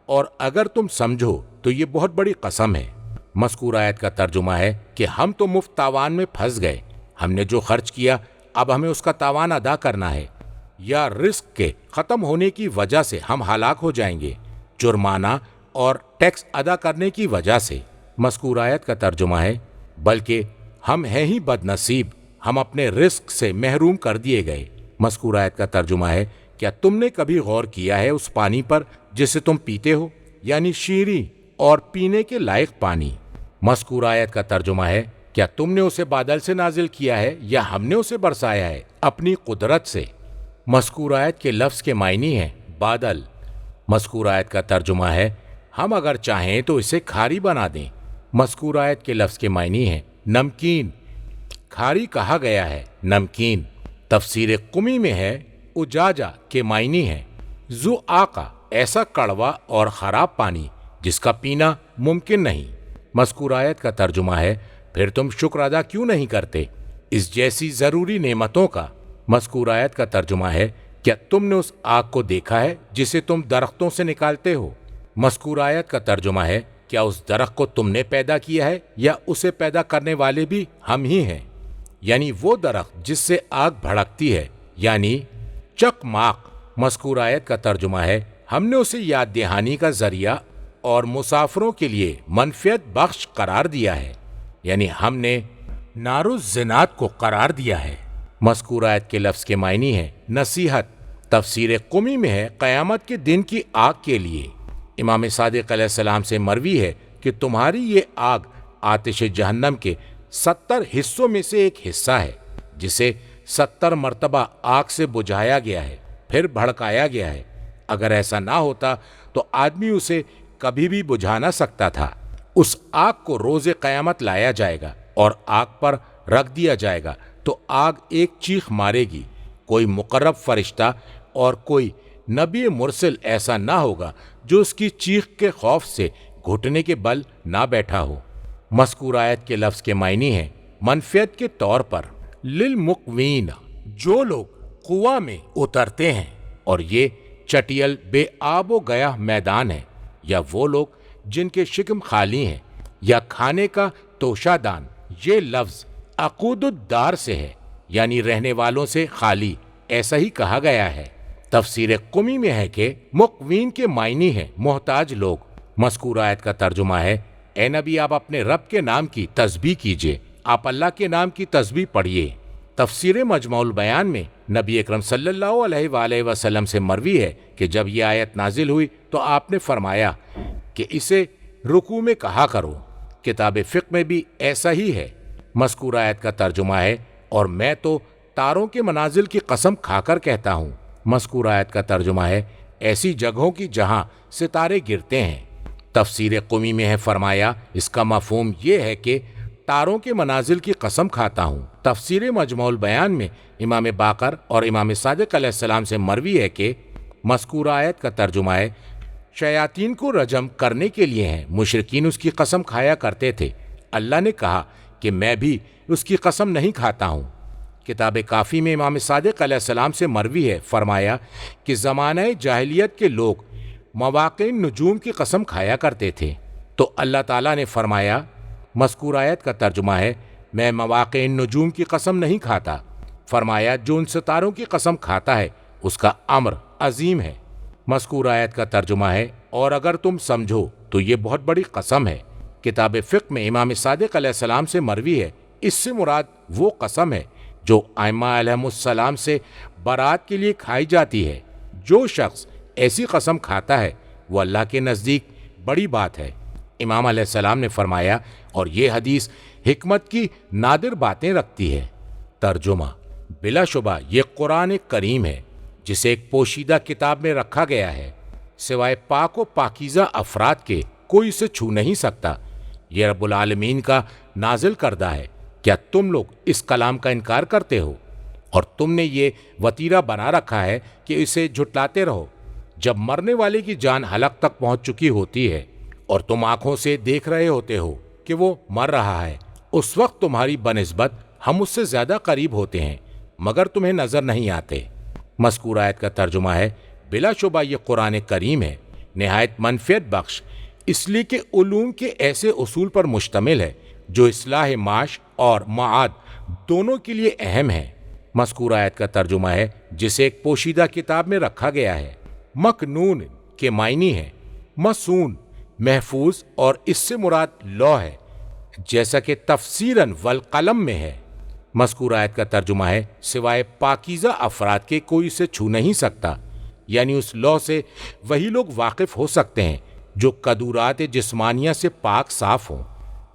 اور اگر تم سمجھو تو یہ بہت بڑی قسم ہے۔ مذکور آیت کا ترجمہ ہے کہ ہم تو مفت تاوان میں پھنس گئے، ہم نے جو خرچ کیا اب ہمیں اس کا تاوان ادا کرنا ہے، یا رزق کے ختم ہونے کی وجہ سے ہم ہلاک ہو جائیں گے، جرمانہ اور ٹیکس ادا کرنے کی وجہ سے۔ مذکور آیت کا ترجمہ ہے بلکہ ہم ہیں ہی بد نصیب، ہم اپنے رزق سے محروم کر دیے گئے۔ مذکور آیت کا ترجمہ ہے کیا تم نے کبھی غور کیا ہے اس پانی پر جسے تم پیتے ہو، یعنی شیریں اور پینے کے لائق پانی۔ مذکور آیت کا ترجمہ ہے کیا تم نے اسے بادل سے نازل کیا ہے یا ہم نے اسے برسایا ہے اپنی قدرت سے؟ مذکور آیت کے لفظ کے معنی ہیں بادل۔ مذکور آیت کا ترجمہ ہے ہم اگر چاہیں تو اسے کھاری بنا دیں۔ مذکور آیت کے لفظ کے معنی ہیں نمکین، کھاری کہا گیا ہے نمکین۔ تفسیر قمی میں ہے اجاجہ کے معنی ہیں ذو آقا، ایسا کڑوا اور خراب پانی جس کا پینا ممکن نہیں۔ مذکور آیت کا ترجمہ ہے پھر تم شکر ادا کیوں نہیں کرتے اس جیسی ضروری نعمتوں کا؟ مذکور آیت کا ترجمہ ہے کیا تم نے اس آگ کو دیکھا ہے جسے تم درختوں سے نکالتے ہو؟ مذکور آیت کا ترجمہ ہے کیا اس درخت کو تم نے پیدا کیا ہے یا اسے پیدا کرنے والے بھی ہم ہی ہیں؟ یعنی وہ درخت جس سے آگ بھڑکتی ہے، یعنی چکماق۔ مذکور آیت کا ترجمہ ہے ہم نے اسے یاد دہانی کا ذریعہ اور مسافروں کے لیے منفعت بخش قرار دیا ہے، یعنی ہم نے نار الزنات کو قرار دیا ہے۔ مذکور آیت کے لفظ کے معنی ہے نصیحت۔ تفسیر قمی میں ہے قیامت کے دن کی آگ کے لیے۔ امام صادق علیہ السلام سے مروی ہے کہ تمہاری یہ آگ آتش جہنم کے 70 حصوں میں سے ایک حصہ ہے جسے 70 مرتبہ آگ سے بجھایا گیا ہے پھر بھڑکایا گیا ہے۔ اگر ایسا نہ ہوتا تو آدمی اسے کبھی بھی بجھا نہ سکتا تھا۔ اس آگ کو روز قیامت لایا جائے گا اور آگ پر رکھ دیا جائے گا تو آگ ایک چیخ مارے گی۔ کوئی مقرب فرشتہ اور کوئی نبی مرسل ایسا نہ ہوگا جو اس کی چیخ کے خوف سے گھٹنے کے بل نہ بیٹھا ہو۔ مذکور آیت کے لفظ کے معنی ہیں منفعت کے طور پر للمقوین، جو لوگ کنواں میں اترتے ہیں اور یہ چٹیل بے آب و گیا میدان ہے، یا وہ لوگ جن کے شکم خالی ہیں، یا کھانے کا توشہ دان۔ یہ لفظ عقود الدار سے ہے، یعنی رہنے والوں سے خالی، ایسا ہی کہا گیا ہے۔ تفسیر قمی میں ہے کہ مقوین کے معنی ہیں محتاج لوگ۔ مذکور آیت کا ترجمہ ہے اے نبی آپ اپنے رب کے نام کی تسبیح کیجئے، آپ اللہ کے نام کی تسبیح پڑھیے۔ تفسیر مجمع البیان میں نبی اکرم صلی اللہ علیہ وآلہ وسلم سے مروی ہے کہ جب یہ آیت نازل ہوئی تو آپ نے فرمایا کہ اسے رکوع میں کہا کرو۔ کتاب فقہ میں بھی ایسا ہی ہے۔ مذکور آیت کا ترجمہ ہے اور میں تو تاروں کے منازل کی قسم کھا کر کہتا ہوں۔ مذکور آیت کا ترجمہ ہے ایسی جگہوں کی جہاں ستارے گرتے ہیں۔ تفسیر قمی میں ہے فرمایا اس کا مفہوم یہ ہے کہ تاروں کے منازل کی قسم کھاتا ہوں۔ تفسیر مجمع البیان میں امام باقر اور امام صادق علیہ السلام سے مروی ہے کہ مذکور آیت کا ترجمہ ہے شیاطین کو رجم کرنے کے لیے ہیں، مشرکین اس کی قسم کھایا کرتے تھے، اللہ نے کہا کہ میں بھی اس کی قسم نہیں کھاتا ہوں۔ کتاب کافی میں امام صادق علیہ السلام سے مروی ہے فرمایا کہ زمانہ جاہلیت کے لوگ مواقع نجوم کی قسم کھایا کرتے تھے، تو اللہ تعالیٰ نے فرمایا مذکور آیت کا ترجمہ ہے میں مواقع نجوم کی قسم نہیں کھاتا۔ فرمایا جو ان ستاروں کی قسم کھاتا ہے اس کا امر عظیم ہے۔ مذکور آیت کا ترجمہ ہے اور اگر تم سمجھو تو یہ بہت بڑی قسم ہے۔ کتاب فقہ میں امام صادق علیہ السلام سے مروی ہے اس سے مراد وہ قسم ہے جو ائمہ علیہم السلام سے برات کے لیے کھائی جاتی ہے۔ جو شخص ایسی قسم کھاتا ہے وہ اللہ کے نزدیک بڑی بات ہے۔ امام علیہ السلام نے فرمایا اور یہ حدیث حکمت کی نادر باتیں رکھتی ہے۔ ترجمہ بلا شبہ یہ قرآن کریم ہے جسے ایک پوشیدہ کتاب میں رکھا گیا ہے، سوائے پاک و پاکیزہ افراد کے کوئی اسے چھو نہیں سکتا۔ یہ رب العالمین کا نازل کردہ ہے، کیا تم لوگ اس کلام کا انکار کرتے ہو؟ اور تم نے یہ وتیرہ بنا رکھا ہے کہ اسے جھٹلاتے رہو۔ جب مرنے والے کی جان حلق تک پہنچ چکی ہوتی ہے اور تم آنکھوں سے دیکھ رہے ہوتے ہو کہ وہ مر رہا ہے، اس وقت تمہاری بنسبت ہم اس سے زیادہ قریب ہوتے ہیں مگر تمہیں نظر نہیں آتے۔ مذکور آیت کا ترجمہ ہے بلا شبہ یہ قرآن کریم ہے نہایت منفعت بخش، اس لیے کہ علوم کے ایسے اصول پر مشتمل ہے جو اصلاح معاش اور معاد دونوں کے لیے اہم ہیں۔ مذکور آیت کا ترجمہ ہے جسے ایک پوشیدہ کتاب میں رکھا گیا ہے۔ مکنون کے معنی ہے مسون، محفوظ، اور اس سے مراد لوح ہے، جیسا کہ تفسیراً والقلم میں ہے۔ مذکور آیت کا ترجمہ ہے سوائے پاکیزہ افراد کے کوئی اسے چھو نہیں سکتا، یعنی اس لوح سے وہی لوگ واقف ہو سکتے ہیں جو قدورات جسمانیہ سے پاک صاف ہوں۔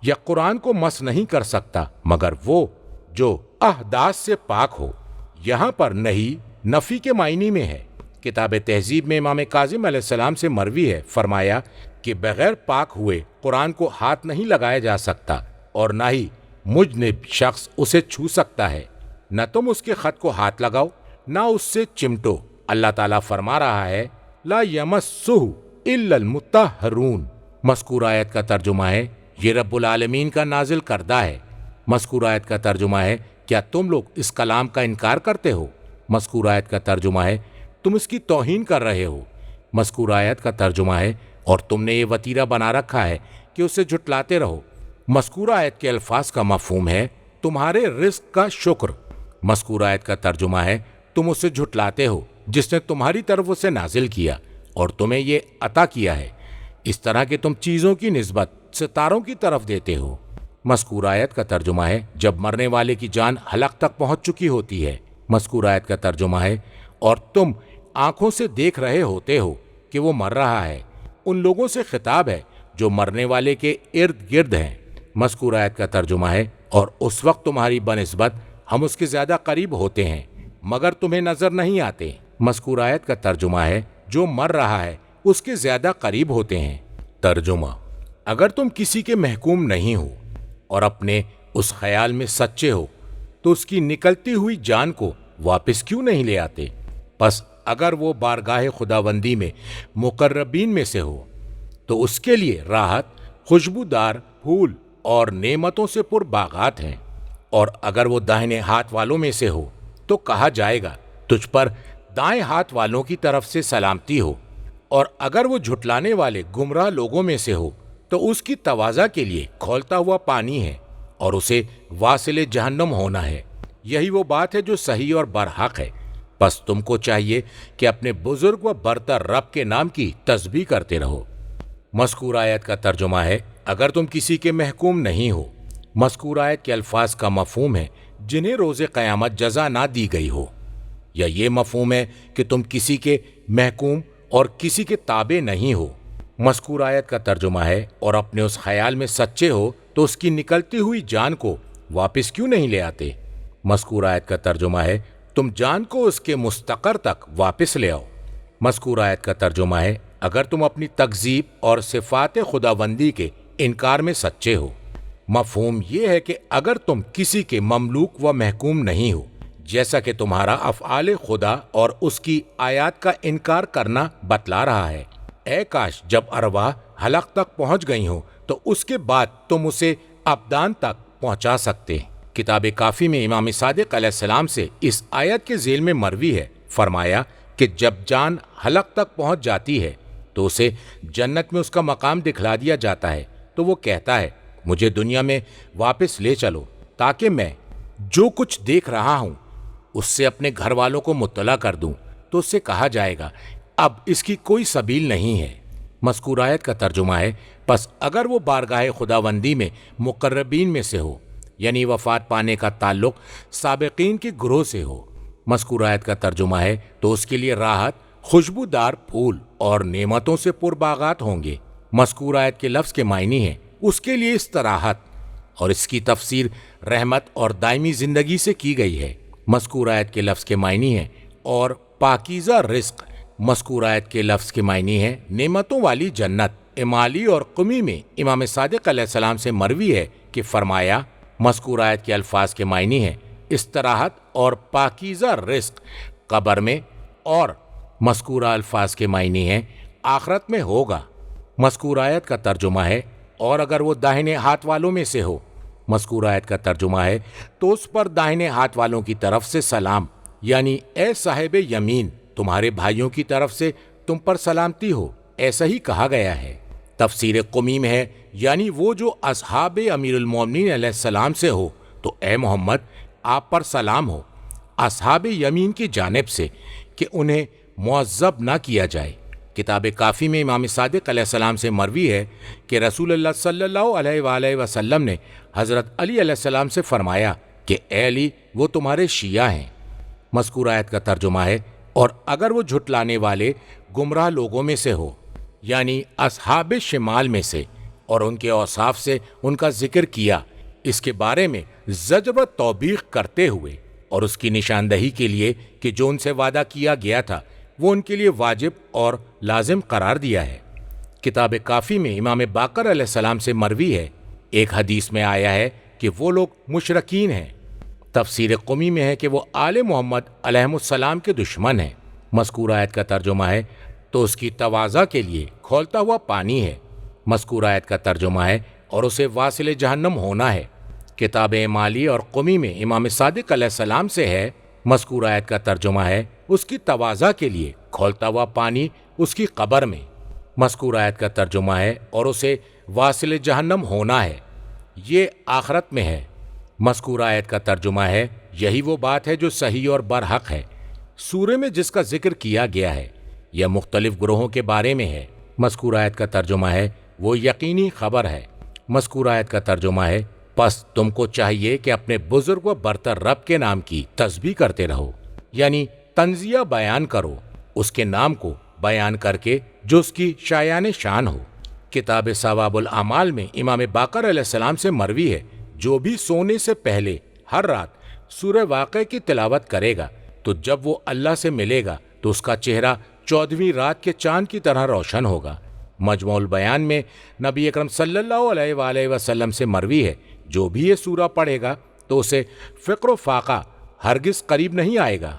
یا قرآن کو مس نہیں کر سکتا مگر وہ جو احداث سے پاک ہو۔ یہاں پر نہیں نفی کے معنی میں ہے۔ کتاب تہذیب میں امام کاظم علیہ السلام سے مروی ہے، فرمایا کہ بغیر پاک ہوئے قرآن کو ہاتھ نہیں لگایا جا سکتا اور نہ ہی مجنب شخص اسے چھو سکتا ہے۔ نہ تم اس کے خط کو ہاتھ لگاؤ نہ اس سے چمٹو۔ اللہ تعالیٰ فرما رہا ہے لا یمسہ الا المطہرون۔ مذکور آیت کا ترجمہ ہے یہ رب العالمین کا نازل کردہ ہے۔ مذکور آیت کا ترجمہ ہے کیا تم لوگ اس کلام کا انکار کرتے ہو؟ مذکور آیت کا ترجمہ ہے تم اس کی توہین کر رہے ہو۔ مذکور آیت کا ترجمہ ہے اور تم نے یہ وتیرہ بنا رکھا ہے کہ اسے جھٹلاتے رہو۔ مذکور آیت کے الفاظ کا مفہوم ہے تمہارے رزق کا شکر۔ مذکور آیت کا ترجمہ ہے تم اسے جھٹلاتے ہو جس نے تمہاری طرف اسے نازل کیا اور تمہیں یہ عطا کیا ہے، اس طرح کہ تم چیزوں کی نسبت ستاروں کی طرف دیتے ہو۔ مذکور آیت کا ترجمہ ہے جب مرنے والے کی جان حلق تک پہنچ چکی ہوتی ہے۔ مذکور آیت کا ترجمہ ہے اور تم آنکھوں سے دیکھ رہے ہوتے ہو کہ وہ مر رہا ہے۔ ان لوگوں سے خطاب ہے جو مرنے والے کے ارد گرد ہیں۔ مذکور آیت کا ترجمہ ہے اور اس وقت تمہاری بنسبت ہم اس کے زیادہ قریب ہوتے ہیں مگر تمہیں نظر نہیں آتے۔ مذکور آیت کا ترجمہ ہے جو مر رہا ہے اس کے زیادہ قریب ہوتے ہیں۔ ترجمہ: اگر تم کسی کے محکوم نہیں ہو اور اپنے اس خیال میں سچے ہو تو اس کی نکلتی ہوئی جان کو واپس کیوں نہیں لے آتے؟ پس اگر وہ بارگاہ خداوندی میں مقربین میں سے ہو تو اس کے لیے راحت، خوشبودار پھول اور نعمتوں سے پر باغات ہیں، اور اگر وہ داہنے ہاتھ والوں میں سے ہو تو کہا جائے گا تجھ پر دائیں ہاتھ والوں کی طرف سے سلامتی ہو، اور اگر وہ جھٹلانے والے گمراہ لوگوں میں سے ہو تو اس کی تواضع کے لیے کھولتا ہوا پانی ہے اور اسے واصل جہنم ہونا ہے۔ یہی وہ بات ہے جو صحیح اور برحق ہے۔ پس تم کو چاہیے کہ اپنے بزرگ و برتر رب کے نام کی تسبیح کرتے رہو۔ مذکور آیت کا ترجمہ ہے اگر تم کسی کے محکوم نہیں ہو۔ مذکور آیت کے الفاظ کا مفہوم ہے جنہیں روز قیامت جزا نہ دی گئی ہو، یا یہ مفہوم ہے کہ تم کسی کے محکوم اور کسی کے تابع نہیں ہو۔ مذکور آیت کا ترجمہ ہے اور اپنے اس خیال میں سچے ہو تو اس کی نکلتی ہوئی جان کو واپس کیوں نہیں لے آتے؟ مذکور آیت کا ترجمہ ہے تم جان کو اس کے مستقر تک واپس لے آؤ۔ مذکور آیت کا ترجمہ ہے اگر تم اپنی تکذیب اور صفات خداوندی کے انکار میں سچے ہو۔ مفہوم یہ ہے کہ اگر تم کسی کے مملوک و محکوم نہیں ہو، جیسا کہ تمہارا افعال خدا اور اس کی آیات کا انکار کرنا بتلا رہا ہے، اے کاش جب ارواح حلق تک پہنچ گئی ہوں تو اس کے بعد تم اسے ابدان تک پہنچا سکتے۔ کتاب کافی میں امام صادق علیہ السلام سے اس آیت کے ذیل میں مروی ہے، فرمایا کہ جب جان حلق تک پہنچ جاتی ہے تو اسے جنت میں اس کا مقام دکھلا دیا جاتا ہے، تو وہ کہتا ہے مجھے دنیا میں واپس لے چلو تاکہ میں جو کچھ دیکھ رہا ہوں اس سے اپنے گھر والوں کو مطلع کر دوں۔ تو اس سے کہا جائے گا اب اس کی کوئی سبیل نہیں ہے۔ مذکور آیت کا ترجمہ ہے پس اگر وہ بارگاہ خداوندی میں مقربین میں سے ہو، یعنی وفات پانے کا تعلق سابقین کے گروہ سے ہو۔ مذکور آیت کا ترجمہ ہے تو اس کے لیے راحت، خوشبودار پھول اور نعمتوں سے پر باغات ہوں گے۔ مذکور آیت کے لفظ کے معنی ہے اس کے لیے استراحت، اور اس کی تفسیر رحمت اور دائمی زندگی سے کی گئی ہے۔ مذکور آیت کے لفظ کے معنی ہے اور پاکیزہ رزق۔ مذکور آیت کے لفظ کے معنی ہے نعمتوں والی جنت۔ امالی اور قمی میں امام صادق علیہ السلام سے مروی ہے کہ فرمایا مذکور آیت کے الفاظ کے معنی ہے استراحت اور پاکیزہ رزق قبر میں، اور مذکورہ الفاظ کے معنی ہے آخرت میں ہوگا۔ مذکور آیت کا ترجمہ ہے اور اگر وہ داہنے ہاتھ والوں میں سے ہو۔ مذکور آیت کا ترجمہ ہے تو اس پر داہنے ہاتھ والوں کی طرف سے سلام، یعنی اے صاحب یمین تمہارے بھائیوں کی طرف سے تم پر سلامتی ہو، ایسا ہی کہا گیا ہے۔ تفسیر قمی میں ہے یعنی وہ جو اصحاب امیر المومنین علیہ السلام سے ہو تو اے محمد آپ پر سلام ہو اصحاب یمین کی جانب سے کہ انہیں معذب نہ کیا جائے۔ کتاب کافی میں امام صادق علیہ السلام سے مروی ہے کہ رسول اللہ صلی اللہ علیہ وآلہ وسلم نے حضرت علی علیہ السلام سے فرمایا کہ اے علی وہ تمہارے شیعہ ہیں۔ مذکور آیت کا ترجمہ ہے اور اگر وہ جھٹلانے والے گمراہ لوگوں میں سے ہو، یعنی اصحاب شمال میں سے، اور ان کے اوصاف سے ان کا ذکر کیا، اس کے بارے میں زجر و توبیخ کرتے ہوئے، اور اس کی نشاندہی کے لیے کہ جو ان سے وعدہ کیا گیا تھا وہ ان کے لیے واجب اور لازم قرار دیا ہے۔ کتاب کافی میں امام باقر علیہ السلام سے مروی ہے، ایک حدیث میں آیا ہے کہ وہ لوگ مشرکین ہیں۔ تفسیر قمی میں ہے کہ وہ آل محمد علیہ السلام کے دشمن ہیں۔ مذکور آیت کا ترجمہ ہے تو اس کی تواضع کے لیے کھولتا ہوا پانی ہے۔ مذکور آیت کا ترجمہ ہے اور اسے واصل جہنم ہونا ہے۔ کتاب مالی اور قمی میں امام صادق علیہ السلام سے ہے، مذکور آیت کا ترجمہ ہے اس کی تواضع کے لیے کھولتا ہوا پانی اس کی قبر میں۔ مذکور آیت کا ترجمہ ہے اور اسے واصل جہنم ہونا ہے، یہ آخرت میں ہے۔ مذکور آیت کا ترجمہ ہے یہی وہ بات ہے جو صحیح اور برحق ہے۔ سورہ میں جس کا ذکر کیا گیا ہے یہ مختلف گروہوں کے بارے میں ہے۔ مذکور آیت کا ترجمہ ہے وہ یقینی خبر ہے۔ مذکور آیت کا ترجمہ ہے پس تم کو چاہیے کہ اپنے بزرگ و برتر رب کے نام کی تسبیح کرتے رہو، یعنی تنزیہ بیان کرو، اس کے نام کو بیان کر کے جو اس کی شایان شان ہو۔ کتاب ثواب الاعمال میں امام باقر علیہ السلام سے مروی ہے، جو بھی سونے سے پہلے ہر رات سورہ واقعہ کی تلاوت کرے گا تو جب وہ اللہ سے ملے گا تو اس کا چہرہ 14ویں رات کے چاند کی طرح روشن ہوگا۔ مجموع البیان میں نبی اکرم صلی اللہ علیہ وآلہ وسلم سے مروی ہے، جو بھی یہ سورہ پڑھے گا تو اسے فقر و فاقہ ہرگز قریب نہیں آئے گا۔